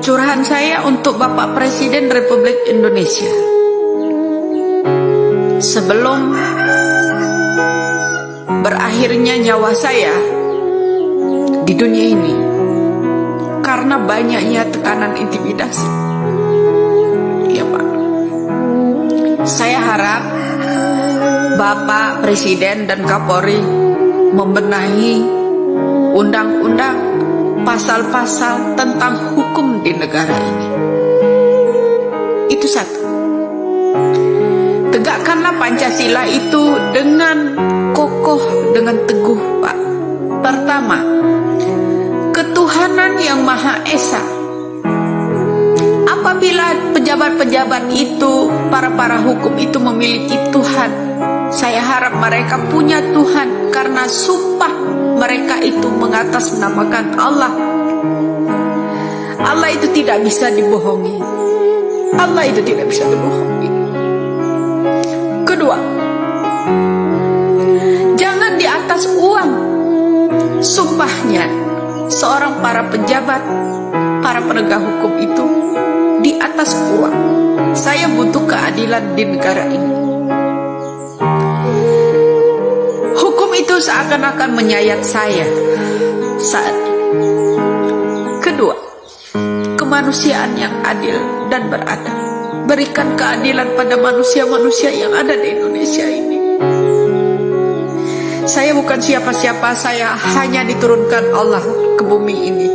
Curahan saya untuk Bapak Presiden Republik Indonesia. Sebelum berakhirnya nyawa saya di dunia ini karena banyaknya tekanan intimidasi, ya Pak, saya harap Bapak Presiden dan Kapolri membenahi undang-undang, pasal-pasal tentang hukum di negara ini. Itu satu. Tegakkanlah Pancasila itu dengan kokoh, dengan teguh, Pak. Pertama, ketuhanan yang Maha Esa. Apabila pejabat-pejabat itu, para hukum itu memiliki Tuhan, saya harap mereka punya Tuhan karena sumpah mereka itu mengatasnamakan Allah. Allah itu tidak bisa dibohongi. Allah itu tidak bisa dibohongi. Kedua, jangan di atas uang. Sumpahnya seorang para pejabat, para penegak hukum itu di atas uang. Saya butuh keadilan di negara ini. Hukum itu seakan-akan menyayat saya saat ini. Kedua, kemanusiaan yang adil dan beradab. Berikan keadilan pada manusia-manusia yang ada di Indonesia ini. Saya bukan siapa-siapa, saya hanya diturunkan Allah ke bumi ini.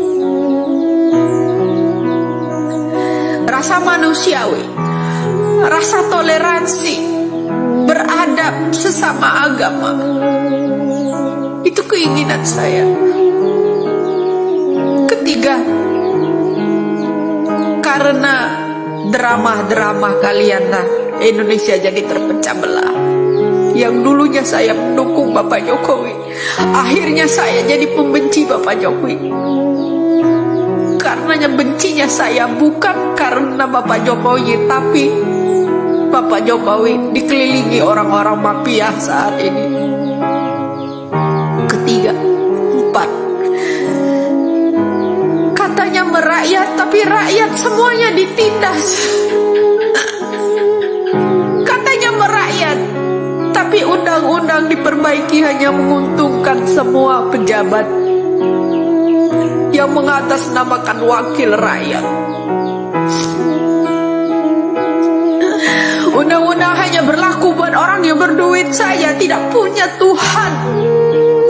Rasa manusiawi, rasa toleransi, beradab sesama agama, itu keinginan saya. Ketiga, karena drama-drama kalian lah Indonesia jadi terpecah belah. Yang dulunya saya mendukung Bapak Jokowi, akhirnya saya jadi pembenci Bapak Jokowi. Karenanya bencinya saya bukan karena Bapak Jokowi, tapi Bapak Jokowi dikelilingi orang-orang mafia saat ini. Ketiga, empat, katanya merakyat, tapi rakyat semuanya ditindas. Katanya merakyat, tapi undang-undang diperbaiki hanya menguntungkan semua pejabat yang mengatasnamakan wakil rakyat. Undang-undang hanya berlaku buat orang yang berduit saja, tidak punya Tuhan.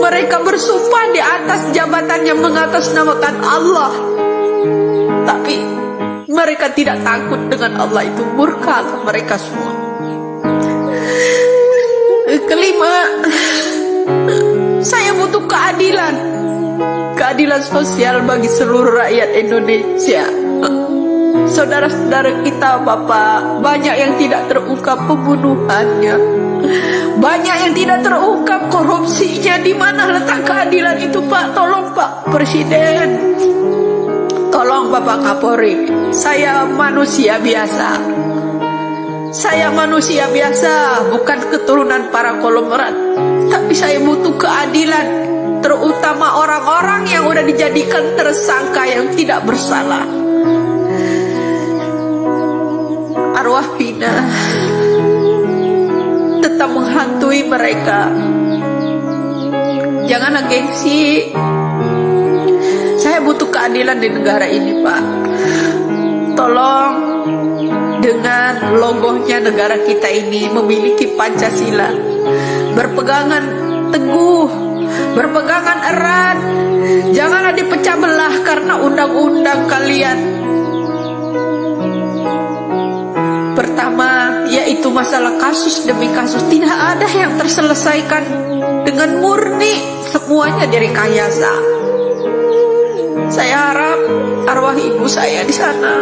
Mereka bersumpah di atas jabatan yang mengatasnamakan Allah, tapi mereka tidak takut dengan Allah, itu murka mereka semua. Kelima, saya butuh keadilan. Keadilan sosial bagi seluruh rakyat Indonesia. Saudara-saudara kita, Bapak, banyak yang tidak terungkap pembunuhannya, banyak yang tidak terungkap korupsinya. Di mana letak keadilan itu, Pak? Tolong Pak Presiden, tolong Bapak Kapolri. Saya manusia biasa. Saya manusia biasa, bukan keturunan para konglomerat, tapi saya butuh keadilan, terutama orang-orang yang udah dijadikan tersangka yang tidak bersalah. Arwah Vina tetap menghantui mereka. Janganlah gengsi. Saya butuh keadilan di negara ini, Pak. Tolong, dengan logonya negara kita ini memiliki Pancasila, berpegangan teguh, berpegangan erat. Janganlah dipecah belah karena undang-undang kalian. Pertama, yaitu masalah kasus demi kasus. Tidak ada yang terselesaikan dengan murni, semuanya direkayasa. Saya harap arwah ibu saya di sana,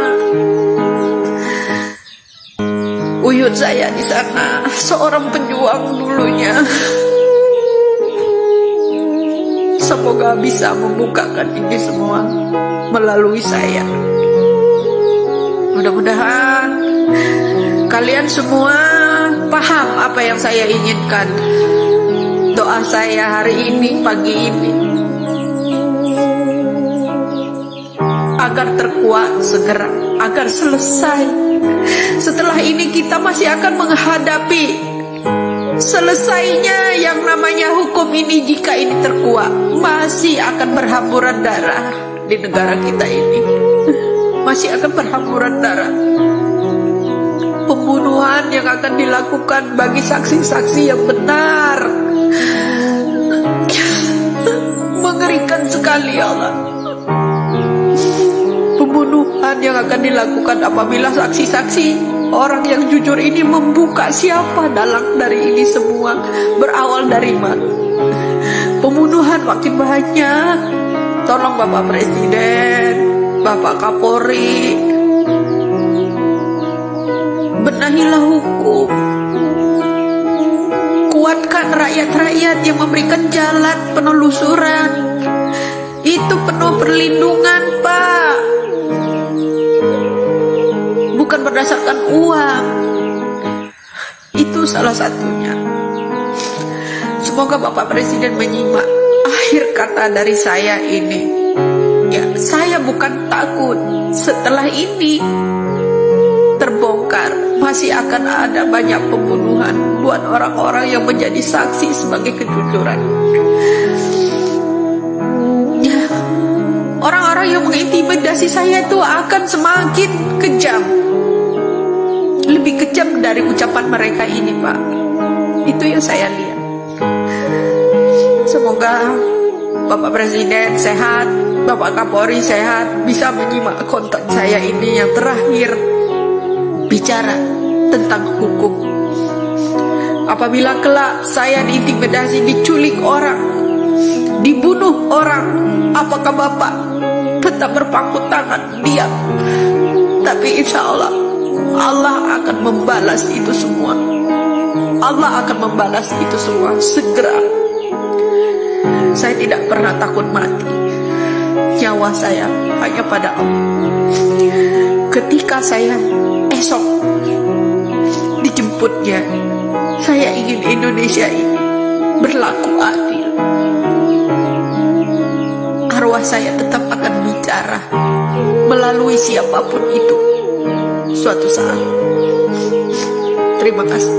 uyut saya di sana, seorang pejuang dulunya, semoga bisa membukakan ini semua melalui saya. Mudah-mudahan kalian semua paham apa yang saya inginkan. Doa saya hari ini, pagi ini, agar terkuat segera, agar selesai. Setelah ini kita masih akan menghadapi selesainya yang namanya hukum ini. Jika ini terkuat, masih akan berhamburan darah di negara kita ini. Masih akan berhamburan darah. Pembunuhan yang akan dilakukan bagi saksi-saksi yang benar. Mengerikan sekali ya Allah. Pembunuhan yang akan dilakukan apabila saksi-saksi orang yang jujur ini membuka siapa dalang dari ini semua, berawal dari mana. Pembunuhan makin banyak. Tolong Bapak Presiden, Bapak Kapolri, benahilah hukum. Kuatkan rakyat-rakyat yang memberikan jalan penelusuran. Itu penuh perlindungan, Pak. Bukan berdasarkan uang. Itu salah satunya. Semoga Bapak Presiden menyimak akhir kata dari saya ini. Ya, saya bukan takut. Setelah ini terbongkar, masih akan ada banyak pembunuhan buat orang-orang yang menjadi saksi sebagai kejujuran. Ya, orang-orang yang mengintimidasi saya itu akan semakin kejam, lebih kejam dari ucapan mereka ini, Pak. Itu yang saya lihat. Semoga Bapak Presiden sehat, Bapak Kapolri sehat, bisa menyimak konten saya ini yang terakhir, bicara tentang hukum. Apabila kelak saya diintimidasi, diculik orang, dibunuh orang, apakah Bapak tetap berpangku tangan, diam? Tapi insya Allah, Allah akan membalas itu semua. Allah akan membalas itu semua segera. Saya tidak pernah takut mati. Nyawa saya hanya pada Allah. Ketika saya esok dijemputnya, saya ingin Indonesia ini berlaku adil. Arwah saya tetap akan bicara melalui siapapun itu suatu saat. Terima kasih.